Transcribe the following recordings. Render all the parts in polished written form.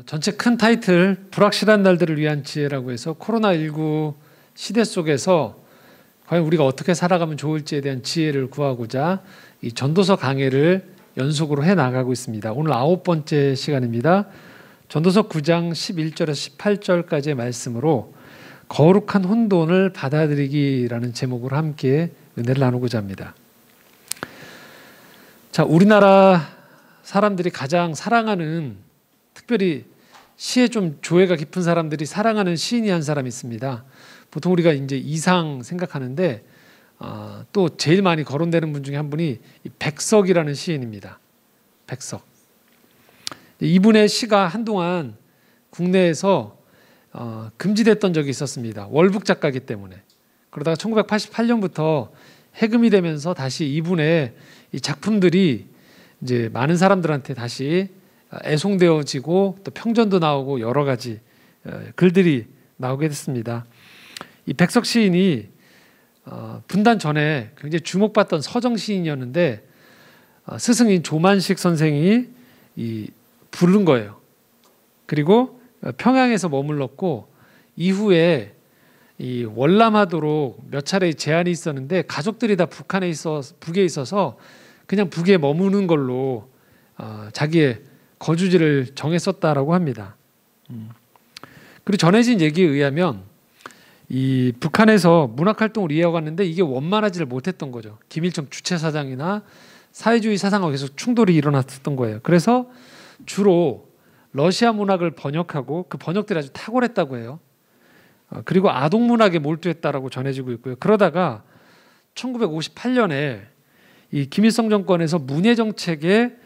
전체 큰 타이틀 불확실한 날들을 위한 지혜라고 해서 코로나19 시대 속에서 과연 우리가 어떻게 살아가면 좋을지에 대한 지혜를 구하고자 이 전도서 강해를 연속으로 해나가고 있습니다. 오늘 9번째 시간입니다. 전도서 9장 11절에서 18절까지의 말씀으로 거룩한 혼돈을 받아들이기라는 제목으로 함께 은혜를 나누고자 합니다. 자, 우리나라 사람들이 가장 사랑하는, 특별히 시에 좀 조예가 깊은 사람들이 사랑하는 시인이 한 사람이 있습니다. 보통 우리가 이제 이상 생각하는데 또 제일 많이 거론되는 분 중에 한 분이 백석이라는 시인입니다. 백석. 이분의 시가 한동안 국내에서 금지됐던 적이 있었습니다. 월북 작가이기 때문에. 그러다가 1988년부터 해금이 되면서 다시 이분의 이 작품들이 이제 많은 사람들한테 다시 애송되어지고 또 평전도 나오고 여러 가지 글들이 나오게 됐습니다. 이 백석 시인이 분단 전에 굉장히 주목받던 서정 시인이었는데 스승인 조만식 선생이 부른 거예요. 그리고 평양에서 머물렀고 이후에 이 월남하도록 몇 차례 제안이 있었는데 가족들이 다 북에 있어서 그냥 북에 머무는 걸로 자기의 거주지를 정했었다라고 합니다. 그리고 전해진 얘기에 의하면 이 북한에서 문학활동을 이어갔는데 이게 원만하지를 못했던 거죠. 김일성 주체사상이나 사회주의 사상과 계속 충돌이 일어났었던 거예요. 그래서 주로 러시아 문학을 번역하고 그 번역들이 아주 탁월했다고 해요. 그리고 아동 문학에 몰두했다라고 전해지고 있고요. 그러다가 1958년에 이 김일성 정권에서 문예 정책에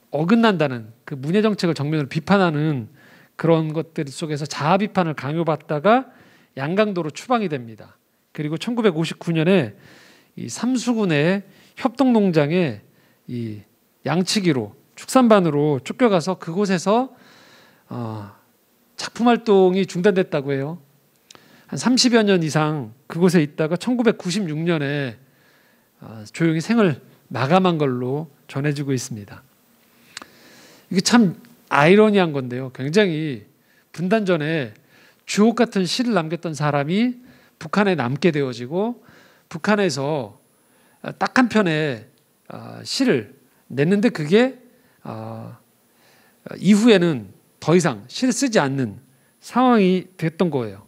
어긋난다는 그 문예 정책을 정면으로 비판하는 그런 것들 속에서 자아 비판을 강요받다가 양강도로 추방이 됩니다. 그리고 1959년에 이 삼수군의 협동농장에 이 양치기로 축산반으로 쫓겨가서 그곳에서 작품 활동이 중단됐다고 해요. 한 30여 년 이상 그곳에 있다가 1996년에 조용히 생을 마감한 걸로 전해지고 있습니다. 이게 참 아이러니한 건데요. 굉장히 분단 전에 주옥 같은 시를 남겼던 사람이 북한에 남게 되어지고 북한에서 딱 한 편의 시를 냈는데 그게 이후에는 더 이상 시를 쓰지 않는 상황이 됐던 거예요.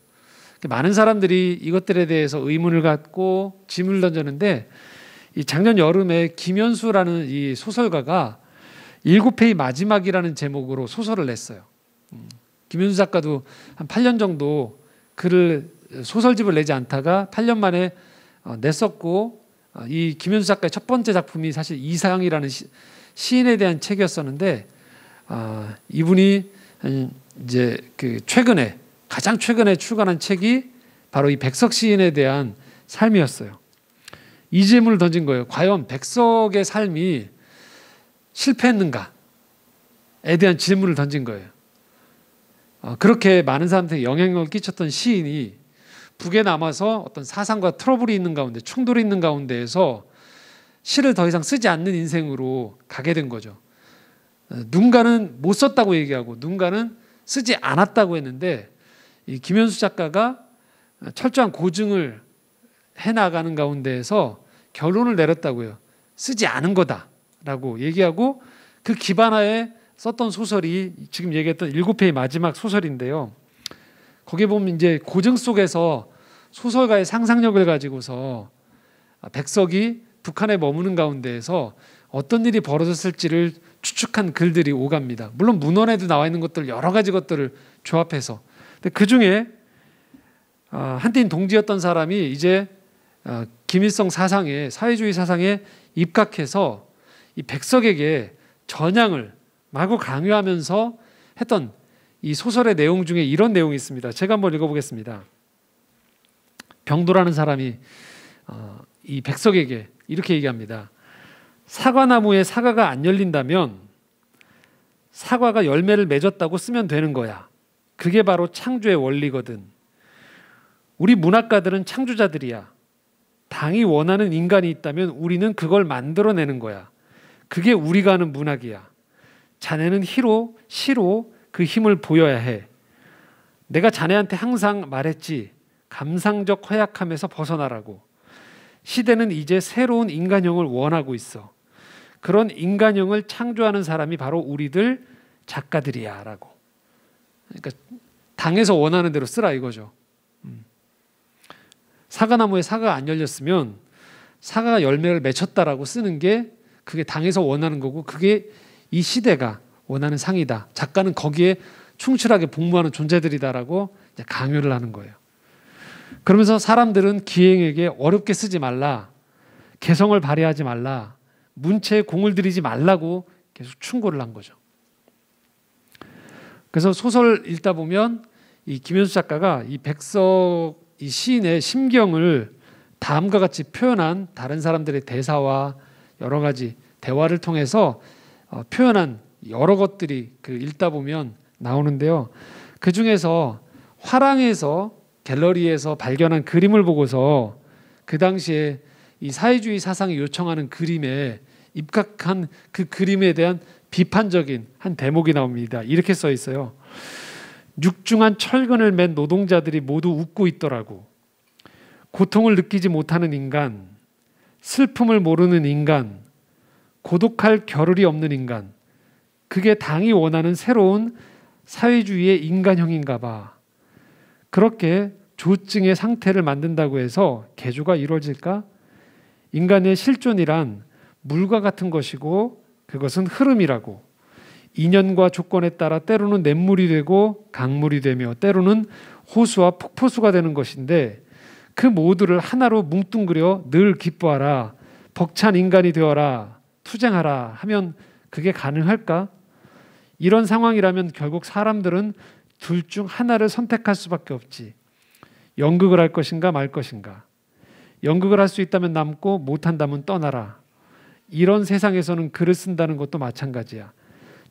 많은 사람들이 이것들에 대해서 의문을 갖고 질문을 던졌는데 이 작년 여름에 김현수라는 이 소설가가 7회의 마지막이라는 제목으로 소설을 냈어요. 김현수 작가도 한 8년 정도 소설집을 내지 않다가 8년 만에 냈었고 이 김현수 작가의 첫 번째 작품이 사실 이상이라는 시인에 대한 책이었었는데 이분이 이제 가장 최근에 출간한 책이 바로 이 백석 시인에 대한 삶이었어요. 이 질문을 던진 거예요. 과연 백석의 삶이 실패했는가에 대한 질문을 던진 거예요. 그렇게 많은 사람들에게 영향력을 끼쳤던 시인이 북에 남아서 어떤 사상과 트러블이 있는 가운데, 충돌이 있는 가운데에서 시를 더 이상 쓰지 않는 인생으로 가게 된 거죠. 누군가는 못 썼다고 얘기하고 누군가는 쓰지 않았다고 했는데 이 김현수 작가가 철저한 고증을 해나가는 가운데에서 결론을 내렸다고요. 쓰지 않은 거다라고 얘기하고 그 기반하에 썼던 소설이 지금 얘기했던 7회의 마지막 소설인데요. 거기에 보면 이제 고증 속에서 소설가의 상상력을 가지고서 백석이 북한에 머무는 가운데에서 어떤 일이 벌어졌을지를 추측한 글들이 오갑니다. 물론 문헌에도 나와 있는 것들 여러 가지 것들을 조합해서. 근데 그 중에 한때인 동지였던 사람이 이제 김일성 사상에, 사회주의 사상에 입각해서 이 백석에게 전향을 마구 강요하면서 했던 이 소설의 내용 중에 이런 내용이 있습니다. 제가 한번 읽어보겠습니다. 병도라는 사람이 이 백석에게 이렇게 얘기합니다. 사과나무에 사과가 안 열린다면 사과가 열매를 맺었다고 쓰면 되는 거야. 그게 바로 창조의 원리거든. 우리 문학가들은 창조자들이야. 당이 원하는 인간이 있다면 우리는 그걸 만들어내는 거야. 그게 우리가 하는 문학이야. 자네는 시로 그 힘을 보여야 해. 내가 자네한테 항상 말했지. 감상적 허약함에서 벗어나라고. 시대는 이제 새로운 인간형을 원하고 있어. 그런 인간형을 창조하는 사람이 바로 우리들 작가들이야 라고. 그러니까 당에서 원하는 대로 쓰라 이거죠. 사과나무에 사과가 안 열렸으면 사과가 열매를 맺혔다라고 쓰는 게 그게 당에서 원하는 거고, 그게 이 시대가 원하는 상이다. 작가는 거기에 충실하게 복무하는 존재들이다라고 이제 강요를 하는 거예요. 그러면서 사람들은 기행에게 어렵게 쓰지 말라, 개성을 발휘하지 말라, 문체에 공을 들이지 말라고 계속 충고를 한 거죠. 그래서 소설 읽다 보면 이 김현수 작가가 이 백석 이 시인의 심경을 다음과 같이 표현한 다른 사람들의 대사와 여러 가지 대화를 통해서 표현한 여러 것들이 그 읽다 보면 나오는데요. 그 중에서 화랑에서 갤러리에서 발견한 그림을 보고서 그 당시에 이 사회주의 사상이 요청하는 그림에 입각한 그 그림에 대한 비판적인 한 대목이 나옵니다. 이렇게 써 있어요. 육중한 철근을 맨 노동자들이 모두 웃고 있더라고. 고통을 느끼지 못하는 인간, 슬픔을 모르는 인간, 고독할 겨를이 없는 인간, 그게 당이 원하는 새로운 사회주의의 인간형인가 봐. 그렇게 조증의 상태를 만든다고 해서 개조가 이루어질까? 인간의 실존이란 물과 같은 것이고 그것은 흐름이라고. 인연과 조건에 따라 때로는 냇물이 되고 강물이 되며 때로는 호수와 폭포수가 되는 것인데, 그 모두를 하나로 뭉뚱그려 늘 기뻐하라, 벅찬 인간이 되어라, 투쟁하라 하면 그게 가능할까? 이런 상황이라면 결국 사람들은 둘 중 하나를 선택할 수밖에 없지. 연극을 할 것인가 말 것인가. 연극을 할 수 있다면 남고 못한다면 떠나라. 이런 세상에서는 글을 쓴다는 것도 마찬가지야.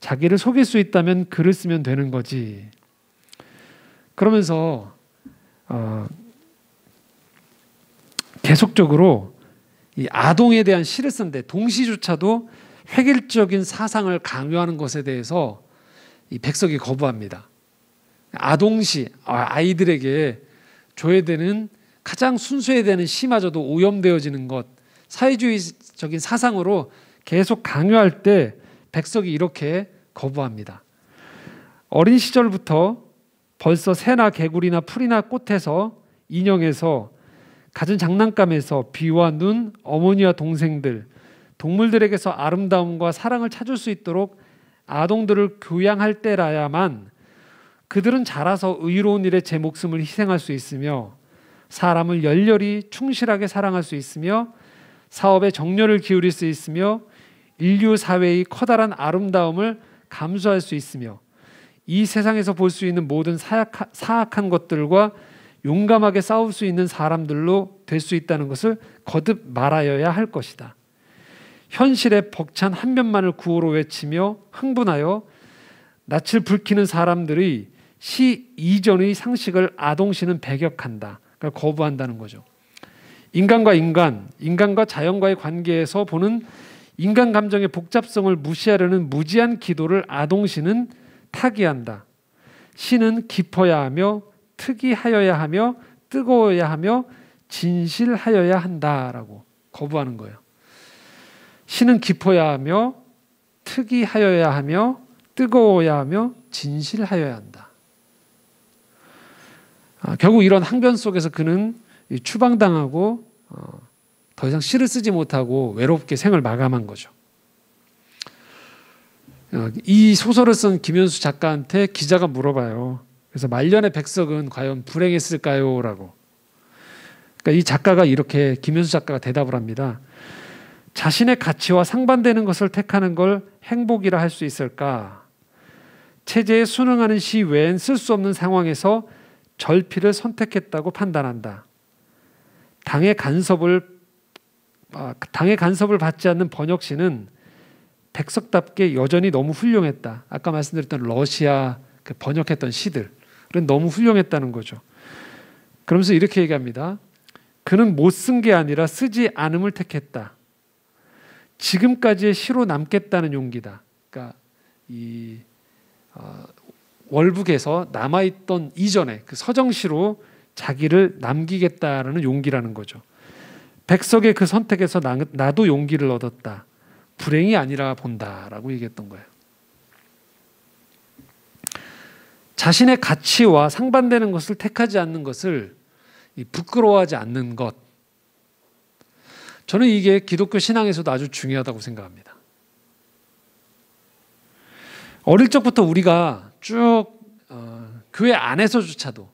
자기를 속일 수 있다면 글을 쓰면 되는 거지. 그러면서 계속적으로 이 아동에 대한 시를 쓴데, 동시조차도 획일적인 사상을 강요하는 것에 대해서 이 백석이 거부합니다. 아동시, 아이들에게 줘야 되는 가장 순수해야 되는 시마저도 오염되어지는 것, 사회주의적인 사상으로 계속 강요할 때 백석이 이렇게 거부합니다. 어린 시절부터 벌써 새나 개구리나 풀이나 꽃에서, 인형에서, 갖은 장난감에서, 비와 눈, 어머니와 동생들, 동물들에게서 아름다움과 사랑을 찾을 수 있도록 아동들을 교양할 때라야만 그들은 자라서 의로운 일에 제 목숨을 희생할 수 있으며, 사람을 열렬히 충실하게 사랑할 수 있으며, 사업에 정열을 기울일 수 있으며, 인류 사회의 커다란 아름다움을 감수할 수 있으며, 이 세상에서 볼 수 있는 모든 사악한 것들과 용감하게 싸울 수 있는 사람들로 될 수 있다는 것을 거듭 말하여야 할 것이다. 현실의 벅찬 한 면만을 구호로 외치며 흥분하여 낯을 붉히는 사람들의 시 이전의 상식을 아동시는 배격한다. 그러니까 거부한다는 거죠. 인간과 인간, 인간과 자연과의 관계에서 보는 인간 감정의 복잡성을 무시하려는 무지한 기도를 아동시는 타기한다. 시는 깊어야 하며 특이하여야 하며 뜨거워야 하며 진실하여야 한다라고 거부하는 거예요. 시는 깊어야 하며 특이하여야 하며 뜨거워야 하며 진실하여야 한다. 결국 이런 항변 속에서 그는 추방당하고 더 이상 시를 쓰지 못하고 외롭게 생을 마감한 거죠. 이 소설을 쓴 김현수 작가한테 기자가 물어봐요. 그래서 말년의 백석은 과연 불행했을까요? 라고. 그러니까 이 작가가 이렇게, 김현수 작가가 대답을 합니다. 자신의 가치와 상반되는 것을 택하는 걸 행복이라 할 수 있을까? 체제에 순응하는 시 외엔 쓸 수 없는 상황에서 절필을 선택했다고 판단한다. 당의 간섭을 받지 않는 번역시는 백석답게 여전히 너무 훌륭했다. 아까 말씀드렸던 러시아 그 번역했던 시들은 너무 훌륭했다는 거죠. 그러면서 이렇게 얘기합니다. 그는 못 쓴 게 아니라 쓰지 않음을 택했다. 지금까지의 시로 남겠다는 용기다. 그러니까 이 월북에서 남아있던 이전에 그 서정시로 자기를 남기겠다라는 용기라는 거죠. 백석의 그 선택에서 나도 용기를 얻었다. 불행이 아니라 본다라고 얘기했던 거예요. 자신의 가치와 상반되는 것을 택하지 않는 것을 부끄러워하지 않는 것. 저는 이게 기독교 신앙에서도 아주 중요하다고 생각합니다. 어릴 적부터 우리가 쭉 교회 안에서조차도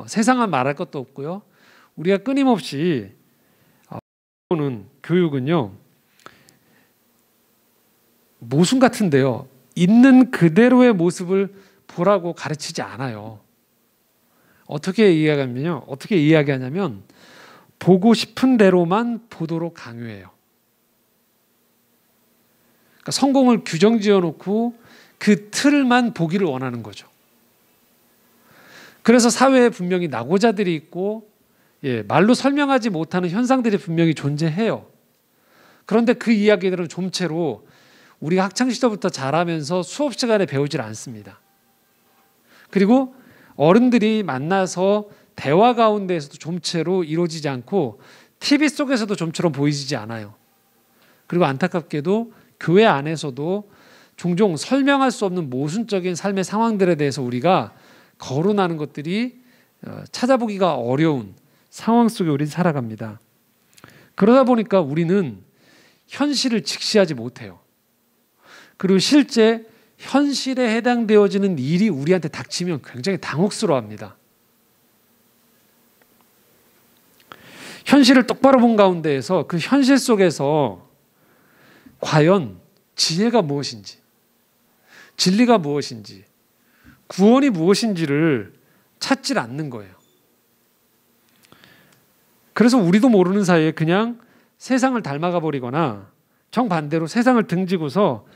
세상은 말할 것도 없고요. 우리가 끊임없이 보는 교육은요. 모순 같은데요. 있는 그대로의 모습을 보라고 가르치지 않아요. 어떻게 이야기하냐면 보고 싶은 대로만 보도록 강요해요. 그러니까 성공을 규정 지어놓고 그 틀만 보기를 원하는 거죠. 그래서 사회에 분명히 낙오자들이 있고 말로 설명하지 못하는 현상들이 분명히 존재해요. 그런데 그 이야기들은 좀채로 우리가 학창시절부터 자라면서 수업 시간에 배우질 않습니다. 그리고 어른들이 만나서 대화 가운데에서도 좀채로 이루어지지 않고 TV 속에서도 좀처럼 보이지 않아요. 그리고 안타깝게도 교회 안에서도 종종 설명할 수 없는 모순적인 삶의 상황들에 대해서 우리가 거론하는 것들이 찾아보기가 어려운 상황 속에 우리는 살아갑니다. 그러다 보니까 우리는 현실을 직시하지 못해요. 그리고 실제 현실에 해당되어지는 일이 우리한테 닥치면 굉장히 당혹스러워합니다. 현실을 똑바로 본 가운데에서 그 현실 속에서 과연 지혜가 무엇인지, 진리가 무엇인지, 구원이 무엇인지를 찾질 않는 거예요. 그래서 우리도 모르는 사이에 그냥 세상을 닮아가 버리거나 정반대로 세상을 등지고서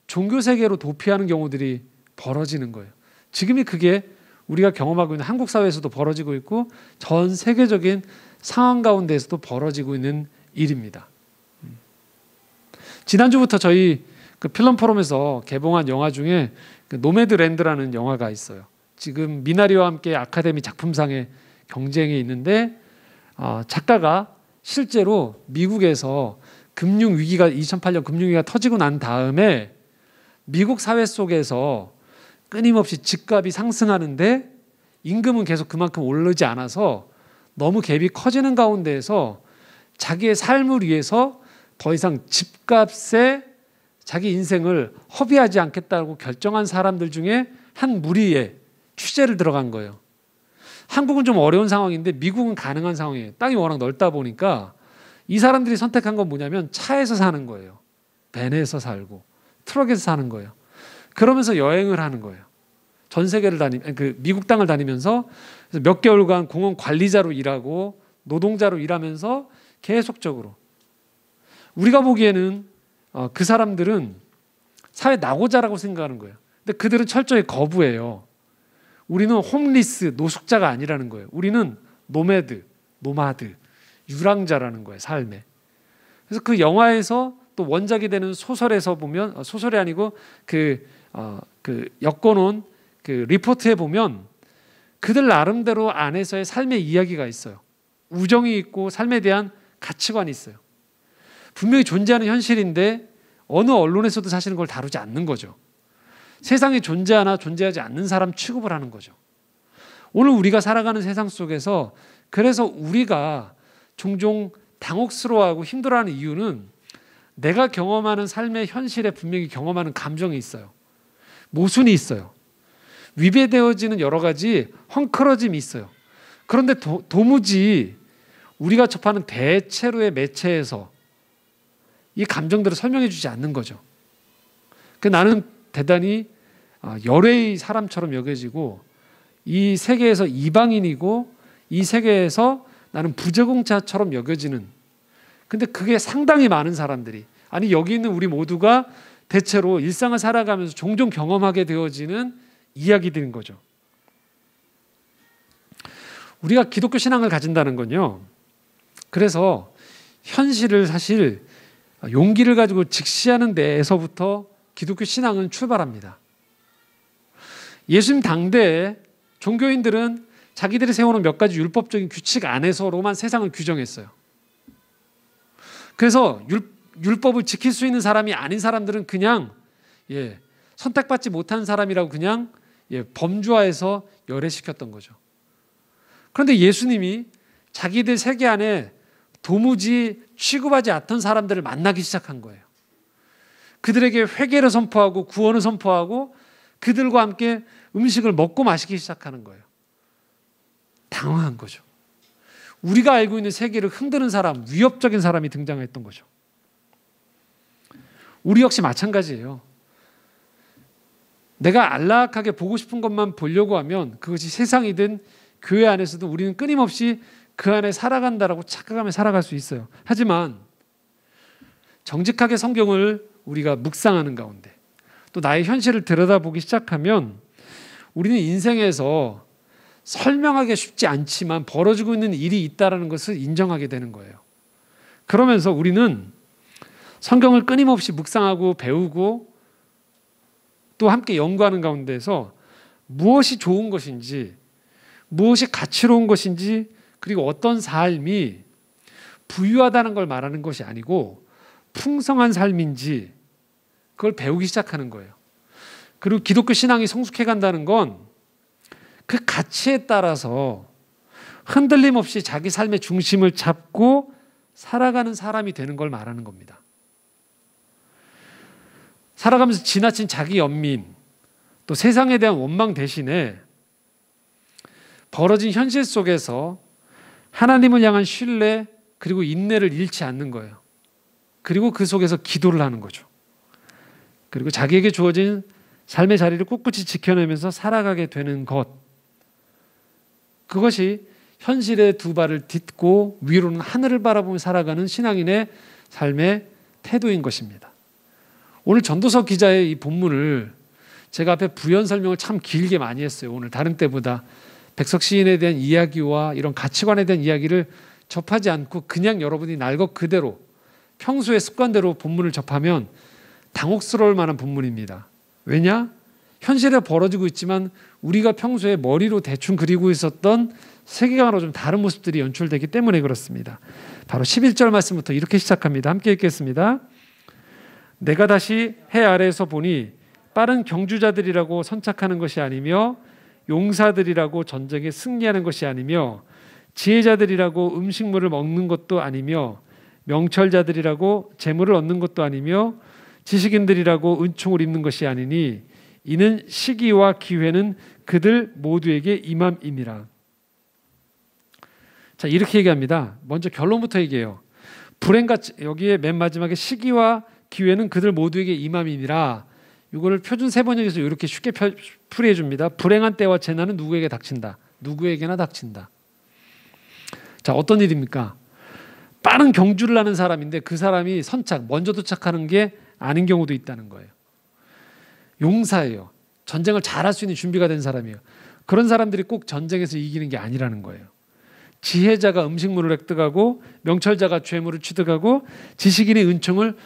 종교 세계로 도피하는 경우들이 벌어지는 거예요. 지금이 그게 우리가 경험하고 있는 한국 사회에서도 벌어지고 있고 전 세계적인 상황 가운데에서도 벌어지고 있는 일입니다. 지난주부터 저희 그 필름 포럼에서 개봉한 영화 중에 그 노매드랜드라는 영화가 있어요. 지금 미나리와 함께 아카데미 작품상의 경쟁에 있는데 작가가 실제로 미국에서 금융위기가 2008년 금융위기가 터지고 난 다음에 미국 사회 속에서 끊임없이 집값이 상승하는데 임금은 계속 그만큼 오르지 않아서 너무 갭이 커지는 가운데에서 자기의 삶을 위해서 더 이상 집값에 자기 인생을 허비하지 않겠다고 결정한 사람들 중에 한 무리에 취재를 들어간 거예요. 한국은 좀 어려운 상황인데 미국은 가능한 상황이에요. 땅이 워낙 넓다 보니까 이 사람들이 선택한 건 뭐냐면 차에서 사는 거예요. 밴에서 살고 트럭에서 사는 거예요. 그러면서 여행을 하는 거예요. 전 세계를 미국 땅을 다니면서 몇 개월간 공원 관리자로 일하고 노동자로 일하면서 계속적으로 우리가 보기에는 그 사람들은 사회 낙오자라고 생각하는 거예요. 근데 그들은 철저히 거부해요. 우리는 홈리스, 노숙자가 아니라는 거예요. 우리는 노마드, 유랑자라는 거예요, 삶에. 그래서 그 영화에서 또 원작이 되는 소설에서 보면 소설이 아니고 그 엮어놓은 그 리포트에 보면 그들 나름대로 안에서의 삶의 이야기가 있어요. 우정이 있고 삶에 대한 가치관이 있어요. 분명히 존재하는 현실인데 어느 언론에서도 사실은 그걸 다루지 않는 거죠. 세상에 존재하나 존재하지 않는 사람 취급을 하는 거죠. 오늘 우리가 살아가는 세상 속에서 그래서 우리가 종종 당혹스러워하고 힘들어하는 이유는 내가 경험하는 삶의 현실에 분명히 경험하는 감정이 있어요. 모순이 있어요. 위배되어지는 여러 가지 헝클어짐이 있어요. 그런데 도무지 우리가 접하는 대체로의 매체에서 이 감정들을 설명해 주지 않는 거죠. 나는 대단히 열애의 사람처럼 여겨지고 이 세계에서 이방인이고 이 세계에서 나는 부적응자처럼 여겨지는, 근데 그게 상당히 많은 사람들이, 아니 여기 있는 우리 모두가 대체로 일상을 살아가면서 종종 경험하게 되어지는 이야기들인 거죠. 우리가 기독교 신앙을 가진다는 건요, 그래서 현실을 사실 용기를 가지고 직시하는 데에서부터 기독교 신앙은 출발합니다. 예수님 당대에 종교인들은 자기들이 세워놓은 몇 가지 율법적인 규칙 안에서로만 세상을 규정했어요. 그래서 율법을 지킬 수 있는 사람이 아닌 사람들은 그냥 선택받지 못한 사람이라고 그냥 범주화해서 열애시켰던 거죠. 그런데 예수님이 자기들 세계 안에 도무지 취급하지 않던 사람들을 만나기 시작한 거예요. 그들에게 회개를 선포하고 구원을 선포하고 그들과 함께 음식을 먹고 마시기 시작하는 거예요. 당황한 거죠. 우리가 알고 있는 세계를 흔드는 사람, 위협적인 사람이 등장했던 거죠. 우리 역시 마찬가지예요. 내가 안락하게 보고 싶은 것만 보려고 하면 그것이 세상이든 교회 안에서도 우리는 끊임없이 그 안에 살아간다라고 착각하며 살아갈 수 있어요. 하지만 정직하게 성경을 우리가 묵상하는 가운데 또 나의 현실을 들여다보기 시작하면 우리는 인생에서 설명하기 쉽지 않지만 벌어지고 있는 일이 있다는 것을 인정하게 되는 거예요. 그러면서 우리는 성경을 끊임없이 묵상하고 배우고 또 함께 연구하는 가운데서 무엇이 좋은 것인지, 무엇이 가치로운 것인지, 그리고 어떤 삶이 부유하다는 걸 말하는 것이 아니고 풍성한 삶인지 그걸 배우기 시작하는 거예요. 그리고 기독교 신앙이 성숙해 간다는 건 그 가치에 따라서 흔들림 없이 자기 삶의 중심을 잡고 살아가는 사람이 되는 걸 말하는 겁니다. 살아가면서 지나친 자기 연민, 또 세상에 대한 원망 대신에 벌어진 현실 속에서 하나님을 향한 신뢰 그리고 인내를 잃지 않는 거예요. 그리고 그 속에서 기도를 하는 거죠. 그리고 자기에게 주어진 삶의 자리를 꿋꿋이 지켜내면서 살아가게 되는 것, 그것이 현실의 두 발을 딛고 위로는 하늘을 바라보며 살아가는 신앙인의 삶의 태도인 것입니다. 오늘 전도서 기자의 이 본문을 제가 앞에 부연 설명을 참 길게 많이 했어요. 오늘 다른 때보다 백석 시인에 대한 이야기와 이런 가치관에 대한 이야기를 접하지 않고 그냥 여러분이 날 것 그대로 평소의 습관대로 본문을 접하면 당혹스러울 만한 본문입니다. 왜냐? 현실에 벌어지고 있지만 우리가 평소에 머리로 대충 그리고 있었던 세계관으로 좀 다른 모습들이 연출되기 때문에 그렇습니다. 바로 11절 말씀부터 이렇게 시작합니다. 함께 읽겠습니다. 내가 다시 해 아래에서 보니 빠른 경주자들이라고 선착하는 것이 아니며 용사들이라고 전쟁에 승리하는 것이 아니며 지혜자들이라고 음식물을 먹는 것도 아니며 명철자들이라고 재물을 얻는 것도 아니며 지식인들이라고 은총을 입는 것이 아니니 이는 시기와 기회는 그들 모두에게 임함이니라. 자, 이렇게 얘기합니다. 먼저 결론부터 얘기해요. 불행같이, 여기에 맨 마지막에 시기와 기회는 그들 모두에게 임함이니라. 이거를 표준 세번역에서 이렇게 쉽게 풀이해 줍니다. 불행한 때와 재난은 누구에게 닥친다. 누구에게나 닥친다. 자, 어떤 일입니까? 빠른 경주를 하는 사람인데 그 사람이 선착, 먼저 도착하는 게 아닌 경우도 있다는 거예요. 용사예요. 전쟁을 잘할 수 있는 준비가 된 사람이에요. 그런 사람들이 꼭 전쟁에서 이기는 게 아니라는 거예요. 지혜자가 음식물을 획득하고 명철자가 죄물을 취득하고 지식인의 은총을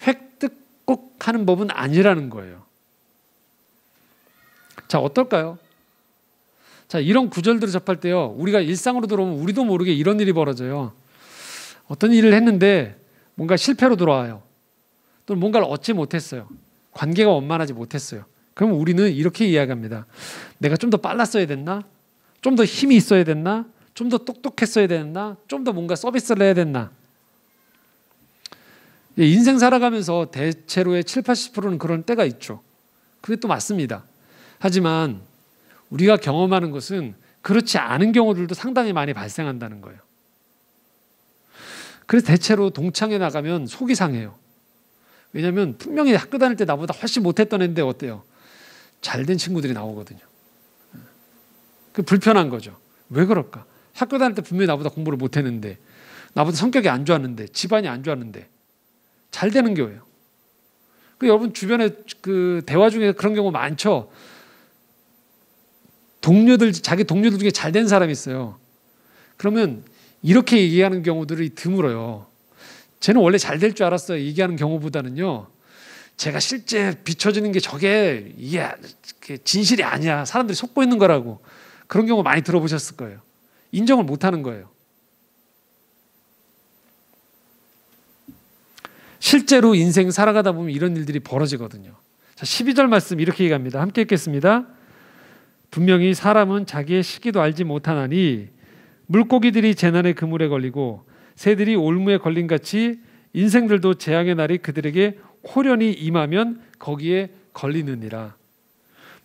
획득 꼭 하는 법은 아니라는 거예요. 자, 어떨까요? 자, 이런 구절들을 접할 때요, 우리가 일상으로 들어오면 우리도 모르게 이런 일이 벌어져요. 어떤 일을 했는데 뭔가 실패로 돌아와요. 또는 뭔가를 얻지 못했어요. 관계가 원만하지 못했어요. 그럼 우리는 이렇게 이야기합니다. 내가 좀 더 빨랐어야 됐나? 좀 더 힘이 있어야 됐나? 좀 더 똑똑했어야 됐나? 좀 더 뭔가 서비스를 해야 됐나? 인생 살아가면서 대체로의 70~80%는 그런 때가 있죠. 그게 또 맞습니다. 하지만 우리가 경험하는 것은 그렇지 않은 경우들도 상당히 많이 발생한다는 거예요. 그래서 대체로 동창회 나가면 속이 상해요. 왜냐하면 분명히 학교 다닐 때 나보다 훨씬 못했던 애인데 어때요? 잘된 친구들이 나오거든요. 그 불편한 거죠. 왜 그럴까? 학교 다닐 때 분명히 나보다 공부를 못했는데, 나보다 성격이 안 좋았는데, 집안이 안 좋았는데 잘 되는 교회예요. 그 여러분 주변에 그 대화 중에 그런 경우 많죠. 자기 동료들 중에 잘 된 사람이 있어요. 그러면 이렇게 얘기하는 경우들이 드물어요. 쟤는 원래 잘 될 줄 알았어요. 얘기하는 경우보다는요, 제가 실제 비춰지는 게 저게 이게 진실이 아니야. 사람들이 속고 있는 거라고. 그런 경우 많이 들어보셨을 거예요. 인정을 못하는 거예요. 실제로 인생 살아가다 보면 이런 일들이 벌어지거든요. 자, 12절 말씀 이렇게 얘기합니다. 함께 읽겠습니다. 분명히 사람은 자기의 시기도 알지 못하나니 물고기들이 재난의 그물에 걸리고 새들이 올무에 걸린 같이 인생들도 재앙의 날이 그들에게 호련히 임하면 거기에 걸리느니라.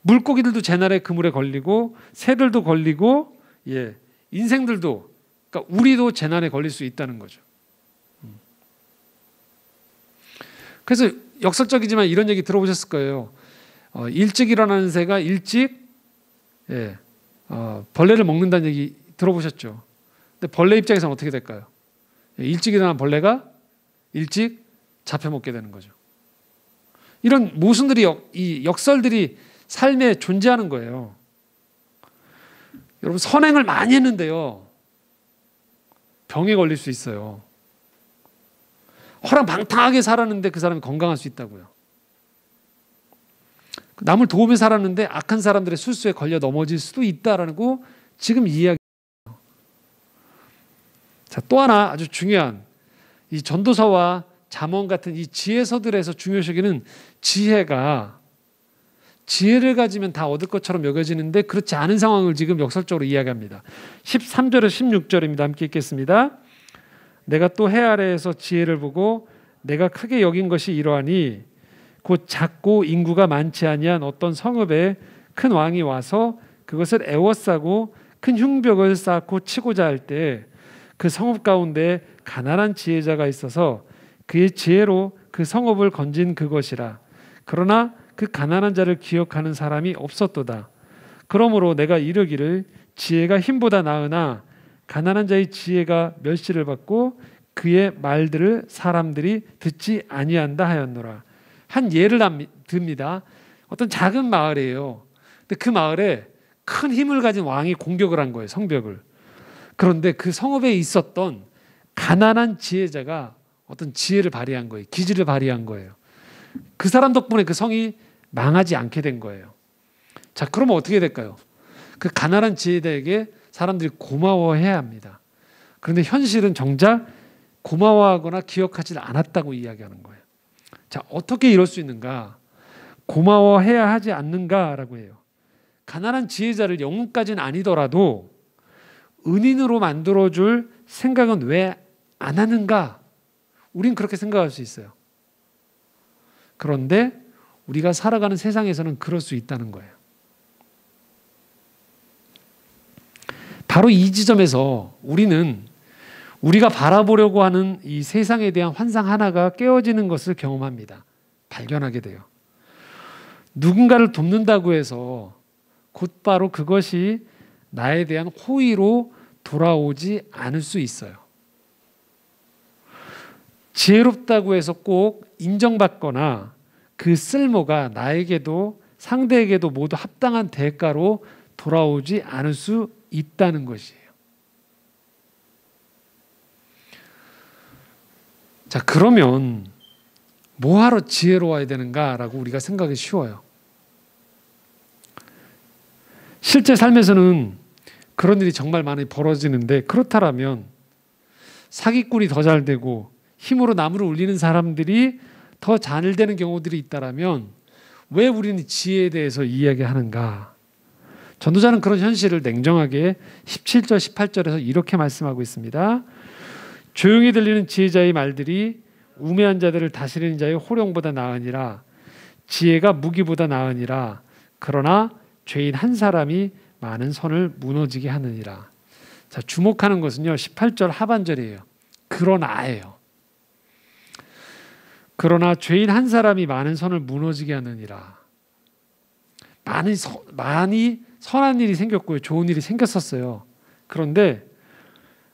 물고기들도 재난의 그물에 걸리고 새들도 걸리고 인생들도, 그러니까 우리도 재난에 걸릴 수 있다는 거죠. 그래서 역설적이지만 이런 얘기 들어보셨을 거예요. 일찍 일어나는 새가 일찍 벌레를 먹는다는 얘기 들어보셨죠. 근데 벌레 입장에서는 어떻게 될까요? 일찍 일어난 벌레가 일찍 잡혀 먹게 되는 거죠. 이런 모순들이 이 역설들이 삶에 존재하는 거예요. 여러분, 선행을 많이 했는데요, 병에 걸릴 수 있어요. 호랑방탕하게 살았는데 그 사람이 건강할 수 있다고요. 남을 도우며 살았는데 악한 사람들의 술수에 걸려 넘어질 수도 있다라고 지금 이야기해요. 자, 또 하나 아주 중요한 이 전도서와 잠언 같은 이 지혜서들에서 중요시하기는 지혜를 가지면 다 얻을 것처럼 여겨지는데 그렇지 않은 상황을 지금 역설적으로 이야기합니다. 13절에서 16절입니다. 함께 읽겠습니다. 내가 또 해 아래에서 지혜를 보고 내가 크게 여긴 것이 이러하니 곧 작고 인구가 많지 아니한 어떤 성읍에 큰 왕이 와서 그것을 애워싸고 큰 흉벽을 쌓고 치고자 할 때 그 성읍 가운데 가난한 지혜자가 있어서 그의 지혜로 그 성읍을 건진 그것이라. 그러나 그 가난한 자를 기억하는 사람이 없었도다. 그러므로 내가 이르기를 지혜가 힘보다 나으나 가난한 자의 지혜가 멸시를 받고 그의 말들을 사람들이 듣지 아니한다 하였노라. 한 예를 듭니다. 어떤 작은 마을이에요. 근데 그 마을에 큰 힘을 가진 왕이 공격을 한 거예요, 성벽을. 그런데 그 성읍에 있었던 가난한 지혜자가 어떤 지혜를 발휘한 거예요. 기지를 발휘한 거예요. 그 사람 덕분에 그 성이 망하지 않게 된 거예요. 자, 그러면 어떻게 될까요? 그 가난한 지혜자에게 사람들이 고마워해야 합니다. 그런데 현실은 정작 고마워하거나 기억하지 않았다고 이야기하는 거예요. 자, 어떻게 이럴 수 있는가? 고마워해야 하지 않는가라고 해요. 가난한 지혜자를 영혼까지는 아니더라도 은인으로 만들어줄 생각은 왜 안 하는가? 우린 그렇게 생각할 수 있어요. 그런데 우리가 살아가는 세상에서는 그럴 수 있다는 거예요. 바로 이 지점에서 우리는 우리가 바라보려고 하는 이 세상에 대한 환상 하나가 깨어지는 것을 경험합니다. 발견하게 돼요. 누군가를 돕는다고 해서 곧바로 그것이 나에 대한 호의로 돌아오지 않을 수 있어요. 지혜롭다고 해서 꼭 인정받거나 그 쓸모가 나에게도 상대에게도 모두 합당한 대가로 돌아오지 않을 수 있다는 것이에요. 자, 그러면 뭐하러 지혜로워야 되는가라고 우리가 생각이 쉬워요. 실제 삶에서는 그런 일이 정말 많이 벌어지는데, 그렇다면 사기꾼이 더 잘 되고 힘으로 나무를 울리는 사람들이 더 잘 되는 경우들이 있다면 왜 우리는 지혜에 대해서 이야기하는가? 전도자는 그런 현실을 냉정하게 17절 18절에서 이렇게 말씀하고 있습니다. 조용히 들리는 지혜자의 말들이 우매한 자들을 다스리는 자의 호령보다 나으니라. 지혜가 무기보다 나으니라. 그러나 죄인 한 사람이 많은 선을 무너지게 하느니라. 자, 주목하는 것은요, 18절 하반절이에요. 그러나예요. 그러나 죄인 한 사람이 많은 선을 무너지게 하느니라. 많이 선한 일이 생겼고요, 좋은 일이 생겼었어요. 그런데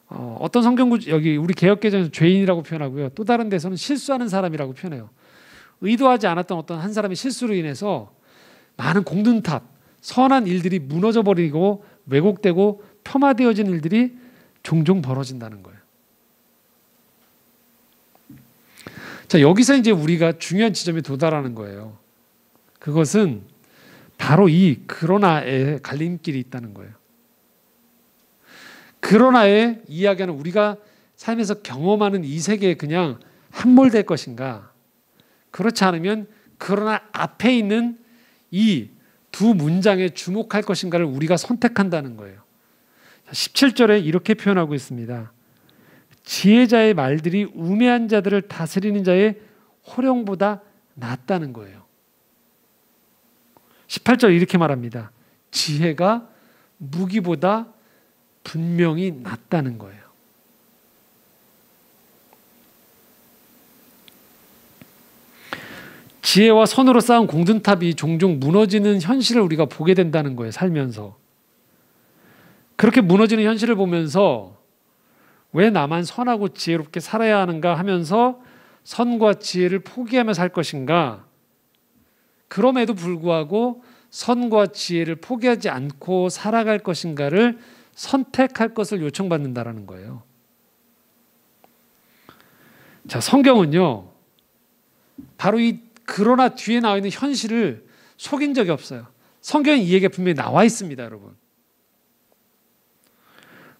어떤 성경구, 여기 우리 개역개정에서 죄인이라고 표현하고요, 또 다른 데서는 실수하는 사람이라고 표현해요. 의도하지 않았던 어떤 한 사람의 실수로 인해서 많은 공든탑, 선한 일들이 무너져 버리고 왜곡되고 폄하되어진 일들이 종종 벌어진다는 거예요. 자, 여기서 이제 우리가 중요한 지점에 도달하는 거예요. 그것은 바로 이 그러나의 갈림길이 있다는 거예요. 그러나의 이야기는 우리가 삶에서 경험하는 이 세계에 그냥 함몰될 것인가? 그렇지 않으면 그러나 앞에 있는 이 두 문장에 주목할 것인가를 우리가 선택한다는 거예요. 17절에 이렇게 표현하고 있습니다. 지혜자의 말들이 우매한 자들을 다스리는 자의 호령보다 낫다는 거예요. 18절 이렇게 말합니다. 지혜가 무기보다 분명히 낫다는 거예요. 지혜와 선으로 쌓은 공든탑이 종종 무너지는 현실을 우리가 보게 된다는 거예요. 살면서. 그렇게 무너지는 현실을 보면서 왜 나만 선하고 지혜롭게 살아야 하는가 하면서 선과 지혜를 포기하며 살 것인가? 그럼에도 불구하고 선과 지혜를 포기하지 않고 살아갈 것인가를 선택할 것을 요청받는다라는 거예요. 자, 성경은요, 바로 이 그러나 뒤에 나와 있는 현실을 속인 적이 없어요. 성경에 이 얘기가 분명히 나와 있습니다, 여러분.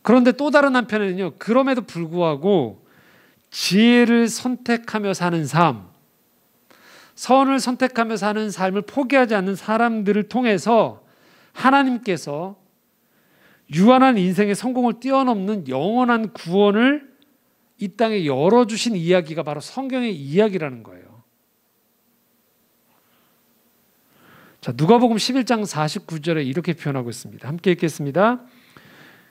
그런데 또 다른 한편에는요, 그럼에도 불구하고 지혜를 선택하며 사는 삶, 선을 선택하며 사는 삶을 포기하지 않는 사람들을 통해서 하나님께서 유한한 인생의 성공을 뛰어넘는 영원한 구원을 이 땅에 열어주신 이야기가 바로 성경의 이야기라는 거예요. 자, 누가복음 11장 49절에 이렇게 표현하고 있습니다. 함께 읽겠습니다.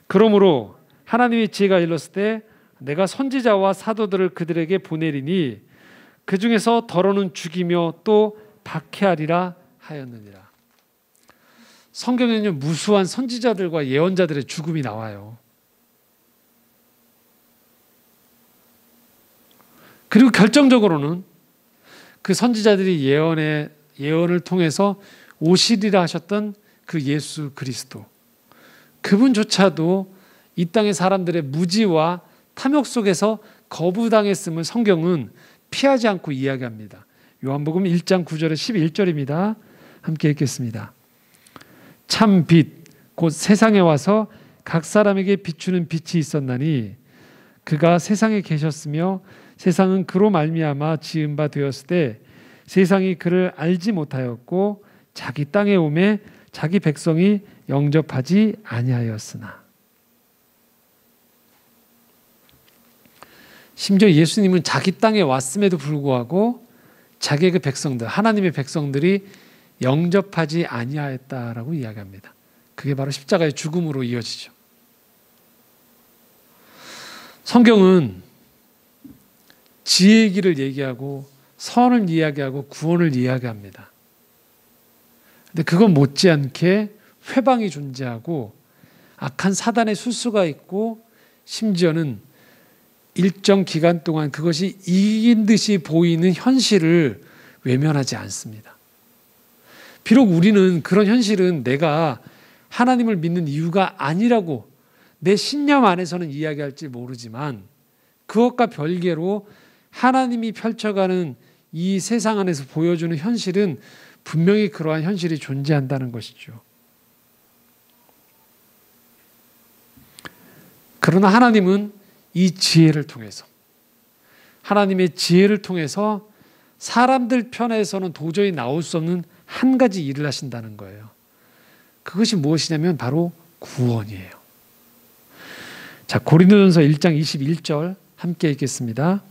그러므로 하나님의 지혜가 일렀을 때 내가 선지자와 사도들을 그들에게 보내리니 그 중에서 더러는 죽이며 또 박해하리라 하였느니라. 성경에는 무수한 선지자들과 예언자들의 죽음이 나와요. 그리고 결정적으로는 그 선지자들이 예언을 통해서 오시리라 하셨던 그 예수 그리스도, 그분조차도 이 땅의 사람들의 무지와 탐욕 속에서 거부당했음을 성경은 피하지 않고 이야기합니다. 요한복음 1장 9절에 11절입니다. 함께 읽겠습니다. 참 빛, 곧 세상에 와서 각 사람에게 비추는 빛이 있었나니 그가 세상에 계셨으며 세상은 그로 말미암아 지은 바 되었을 때 세상이 그를 알지 못하였고 자기 땅에 오매 자기 백성이 영접하지 아니하였으나. 심지어 예수님은 자기 땅에 왔음에도 불구하고 자기의 그 백성들, 하나님의 백성들이 영접하지 아니하였다라고 이야기합니다. 그게 바로 십자가의 죽음으로 이어지죠. 성경은 지혜의 길을 얘기하고 선을 이야기하고 구원을 이야기합니다. 근데 그건 못지않게 회방이 존재하고 악한 사단의 술수가 있고 심지어는 일정 기간 동안 그것이 이긴 듯이 보이는 현실을 외면하지 않습니다. 비록 우리는 그런 현실은 내가 하나님을 믿는 이유가 아니라고 내 신념 안에서는 이야기할지 모르지만 그것과 별개로 하나님이 펼쳐가는 이 세상 안에서 보여주는 현실은 분명히 그러한 현실이 존재한다는 것이죠. 그러나 하나님은 이 지혜를 통해서, 하나님의 지혜를 통해서 사람들 편에서는 도저히 나올 수 없는 한 가지 일을 하신다는 거예요. 그것이 무엇이냐면 바로 구원이에요. 자, 고린도전서 1장 21절 함께 읽겠습니다.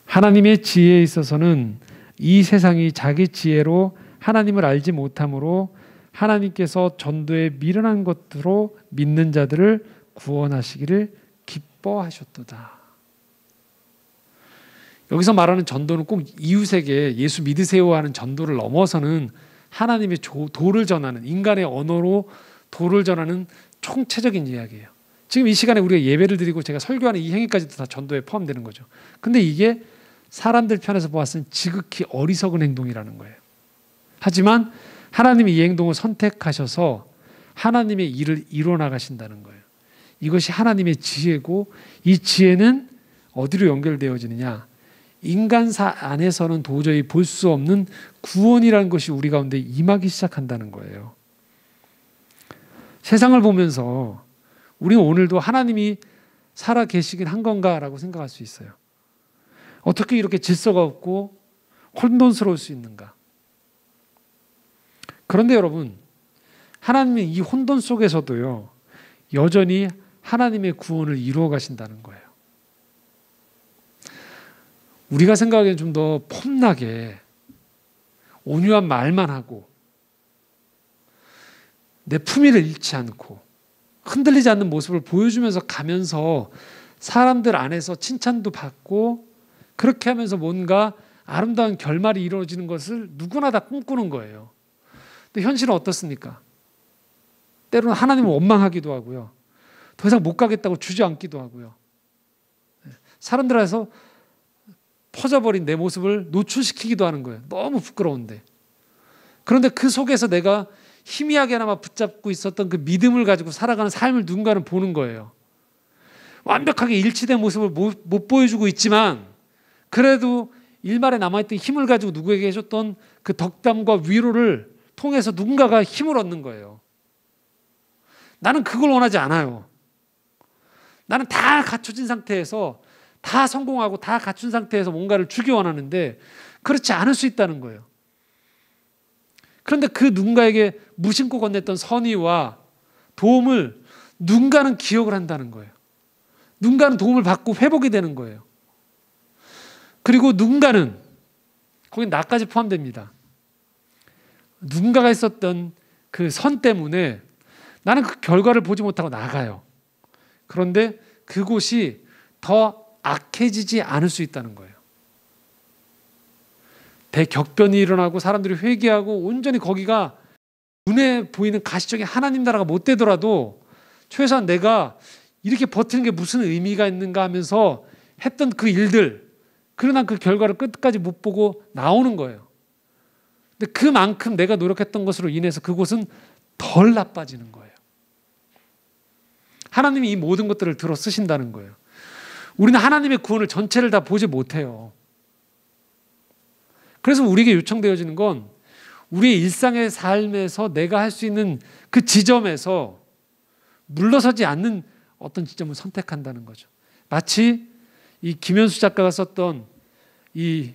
하나님의 지혜에 있어서는 이 세상이 자기 지혜로 하나님을 알지 못하므로 하나님께서 전도에 미련한 것으로 믿는 자들을 구원하시기를 기뻐하셨도다. 여기서 말하는 전도는 꼭 이웃에게 예수 믿으세요 하는 전도를 넘어서는 하나님의 도를 전하는, 인간의 언어로 도를 전하는 총체적인 이야기예요. 지금 이 시간에 우리가 예배를 드리고 제가 설교하는 이 행위까지도 다 전도에 포함되는 거죠. 근데 이게 사람들 편에서 보았을 때 지극히 어리석은 행동이라는 거예요. 하지만 하나님이 이 행동을 선택하셔서 하나님의 일을 이뤄나가신다는 거예요. 이것이 하나님의 지혜고, 이 지혜는 어디로 연결되어지느냐? 인간사 안에서는 도저히 볼 수 없는 구원이라는 것이 우리 가운데 임하기 시작한다는 거예요. 세상을 보면서 우리는 오늘도 하나님이 살아 계시긴 한 건가라고 생각할 수 있어요. 어떻게 이렇게 질서가 없고 혼돈스러울 수 있는가? 그런데 여러분, 하나님은 이 혼돈 속에서도요, 여전히 하나님의 구원을 이루어 가신다는 거예요. 우리가 생각하기엔 좀 더 폼나게 온유한 말만 하고 내 품위를 잃지 않고 흔들리지 않는 모습을 보여주면서 가면서 사람들 안에서 칭찬도 받고 그렇게 하면서 뭔가 아름다운 결말이 이루어지는 것을 누구나 다 꿈꾸는 거예요. 근데 현실은 어떻습니까? 때로는 하나님을 원망하기도 하고요. 더 이상 못 가겠다고 주저앉기도 하고요. 사람들 안에서 퍼져버린 내 모습을 노출시키기도 하는 거예요. 너무 부끄러운데. 그런데 그 속에서 내가 희미하게나마 붙잡고 있었던 그 믿음을 가지고 살아가는 삶을 누군가는 보는 거예요. 완벽하게 일치된 모습을 못 보여주고 있지만 그래도 일말에 남아있던 힘을 가지고 누구에게 해줬던 그 덕담과 위로를 통해서 누군가가 힘을 얻는 거예요. 나는 그걸 원하지 않아요. 나는 다 갖춰진 상태에서 다 성공하고 다 갖춘 상태에서 뭔가를 주기 원하는데 그렇지 않을 수 있다는 거예요. 그런데 그 누군가에게 무심코 건넸던 선의와 도움을 누군가는 기억을 한다는 거예요. 누군가는 도움을 받고 회복이 되는 거예요. 그리고 누군가는, 거기 나까지 포함됩니다. 누군가가 있었던 그 선 때문에 나는 그 결과를 보지 못하고 나가요. 그런데 그곳이 더 악해지지 않을 수 있다는 거예요. 대격변이 일어나고 사람들이 회개하고 온전히 거기가 눈에 보이는 가시적인 하나님 나라가 못 되더라도 최소한 내가 이렇게 버티는 게 무슨 의미가 있는가 하면서 했던 그 일들, 그러나 그 결과를 끝까지 못 보고 나오는 거예요. 근데 그만큼 내가 노력했던 것으로 인해서 그곳은 덜 나빠지는 거예요. 하나님이 이 모든 것들을 들어 쓰신다는 거예요. 우리는 하나님의 구원을 전체를 다 보지 못해요. 그래서 우리에게 요청되어지는 건 우리의 일상의 삶에서 내가 할 수 있는 그 지점에서 물러서지 않는 어떤 지점을 선택한다는 거죠. 마치 이 김현수 작가가 썼던 이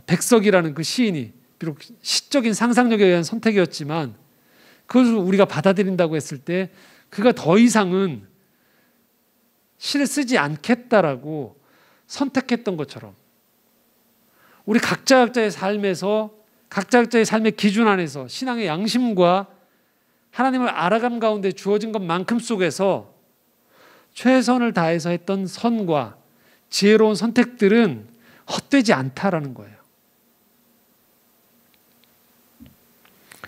백석이라는 그 시인이 비록 시적인 상상력에 의한 선택이었지만 그것을 우리가 받아들인다고 했을 때 그가 더 이상은 시를 쓰지 않겠다라고 선택했던 것처럼 우리 각자의 삶에서 각자의 삶의 기준 안에서 신앙의 양심과 하나님을 알아감 가운데 주어진 것만큼 속에서 최선을 다해서 했던 선과 지혜로운 선택들은 헛되지 않다라는 거예요.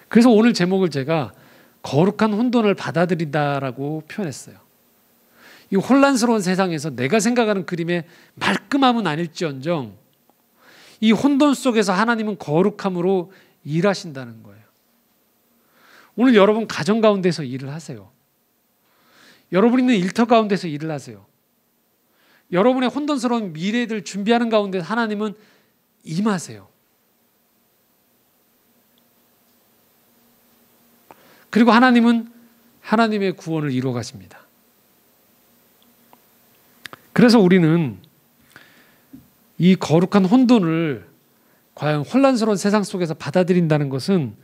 그래서 오늘 제목을 제가 거룩한 혼돈을 받아들인다라고 표현했어요. 이 혼란스러운 세상에서 내가 생각하는 그림의 말끔함은 아닐지언정 이 혼돈 속에서 하나님은 거룩함으로 일하신다는 거예요. 오늘 여러분 가정 가운데서 일을 하세요. 여러분 있는 일터 가운데서 일을 하세요. 여러분의 혼돈스러운 미래를 준비하는 가운데 하나님은 임하세요. 그리고 하나님은 하나님의 구원을 이루어 가십니다. 그래서 우리는 이 거룩한 혼돈을 과연 혼란스러운 세상 속에서 받아들인다는 것은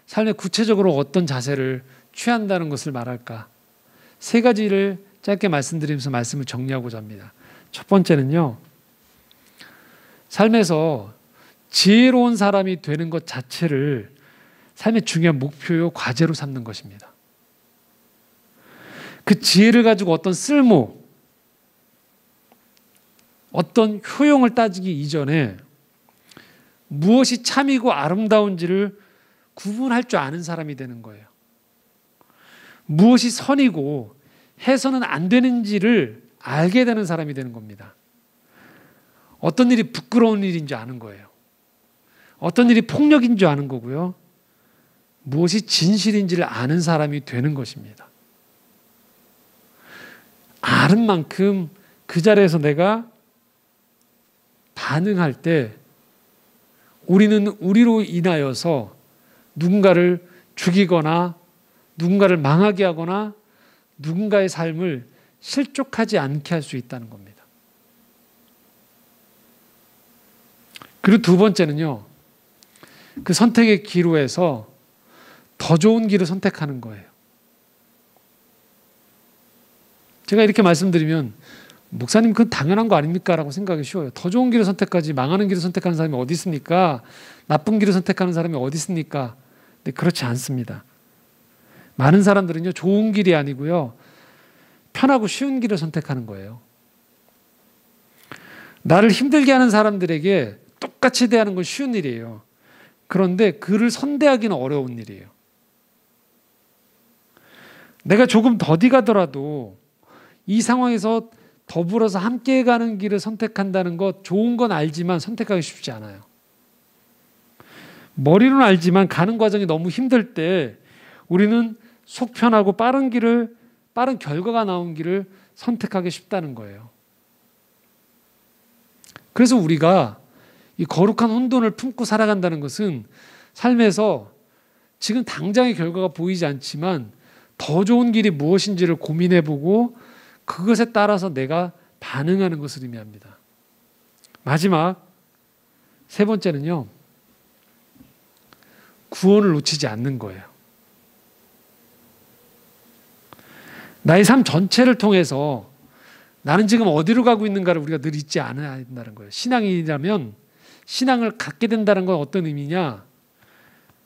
삶에 구체적으로 어떤 자세를 취한다는 것을 말할까? 세 가지를 짧게 말씀드리면서 말씀을 정리하고자 합니다. 첫 번째는요, 삶에서 지혜로운 사람이 되는 것 자체를 삶의 중요한 목표요 과제로 삼는 것입니다. 그 지혜를 가지고 어떤 쓸모, 어떤 효용을 따지기 이전에 무엇이 참이고 아름다운지를 구분할 줄 아는 사람이 되는 거예요. 무엇이 선이고 해서는 안 되는지를 알게 되는 사람이 되는 겁니다. 어떤 일이 부끄러운 일인 줄 아는 거예요. 어떤 일이 폭력인 줄 아는 거고요. 무엇이 진실인지를 아는 사람이 되는 것입니다. 아는 만큼 그 자리에서 내가 반응할 때 우리는 우리로 인하여서 누군가를 죽이거나 누군가를 망하게 하거나 누군가의 삶을 실족하지 않게 할 수 있다는 겁니다. 그리고 두 번째는요, 그 선택의 기로에서 더 좋은 길을 선택하는 거예요. 제가 이렇게 말씀드리면 목사님 그건 당연한 거 아닙니까? 라고 생각이 쉬워요. 더 좋은 길을 선택하지 망하는 길을 선택하는 사람이 어디 있습니까? 나쁜 길을 선택하는 사람이 어디 있습니까? 근데 그렇지 않습니다. 많은 사람들은요, 좋은 길이 아니고요, 편하고 쉬운 길을 선택하는 거예요. 나를 힘들게 하는 사람들에게 똑같이 대하는 건 쉬운 일이에요. 그런데 그를 선대하기는 어려운 일이에요. 내가 조금 더디 가더라도 이 상황에서 더불어서 함께 가는 길을 선택한다는 것, 좋은 건 알지만 선택하기 쉽지 않아요. 머리로는 알지만 가는 과정이 너무 힘들 때 우리는 속 편하고 빠른 결과가 나온 길을 선택하기 쉽다는 거예요. 그래서 우리가 이 거룩한 혼돈을 품고 살아간다는 것은 삶에서 지금 당장의 결과가 보이지 않지만 더 좋은 길이 무엇인지를 고민해보고 그것에 따라서 내가 반응하는 것을 의미합니다. 마지막 세 번째는요, 구원을 놓치지 않는 거예요. 나의 삶 전체를 통해서 나는 지금 어디로 가고 있는가를 우리가 늘 잊지 않아야 된다는 거예요. 신앙인이라면 신앙을 갖게 된다는 건 어떤 의미냐?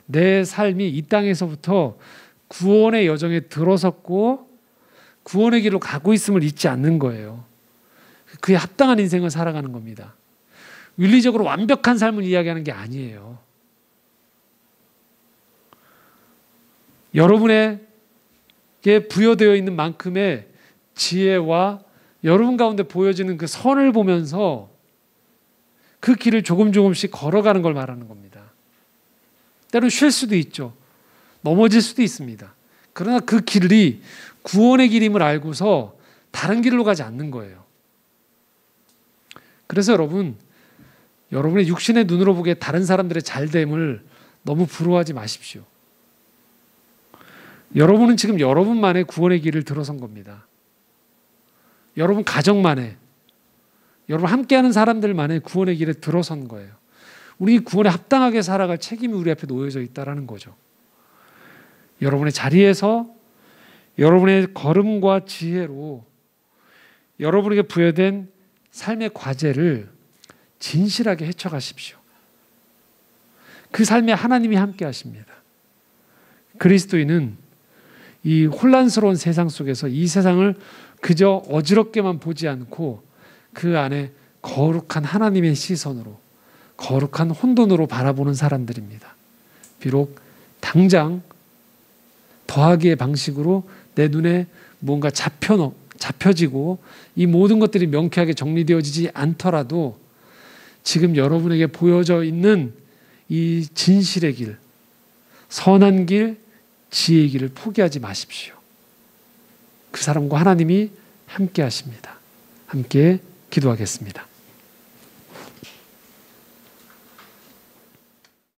내 삶이 이 땅에서부터 구원의 여정에 들어섰고 구원의 길로 가고 있음을 잊지 않는 거예요. 그에 합당한 인생을 살아가는 겁니다. 윤리적으로 완벽한 삶을 이야기하는 게 아니에요. 여러분에게 부여되어 있는 만큼의 지혜와 여러분 가운데 보여지는 그 선을 보면서 그 길을 조금씩 걸어가는 걸 말하는 겁니다. 때로는 쉴 수도 있죠. 넘어질 수도 있습니다. 그러나 그 길이 구원의 길임을 알고서 다른 길로 가지 않는 거예요. 그래서 여러분의 육신의 눈으로 보기에 다른 사람들의 잘됨을 너무 부러워하지 마십시오. 여러분은 지금 여러분만의 구원의 길을 들어선 겁니다. 여러분 가정만의, 여러분 함께하는 사람들만의 구원의 길에 들어선 거예요. 우리 구원에 합당하게 살아갈 책임이 우리 앞에 놓여져 있다는 거죠. 여러분의 자리에서 여러분의 걸음과 지혜로 여러분에게 부여된 삶의 과제를 진실하게 헤쳐가십시오. 그 삶에 하나님이 함께 하십니다. 그리스도인은 이 혼란스러운 세상 속에서 이 세상을 그저 어지럽게만 보지 않고 그 안에 거룩한 하나님의 시선으로, 거룩한 혼돈으로 바라보는 사람들입니다. 비록 당장 더하기의 방식으로 내 눈에 뭔가 잡혀지고 이 모든 것들이 명쾌하게 정리되어지지 않더라도 지금 여러분에게 보여져 있는 이 진실의 길, 선한 길, 지혜의 길을 포기하지 마십시오. 그 사람과 하나님이 함께 하십니다. 함께 기도하겠습니다.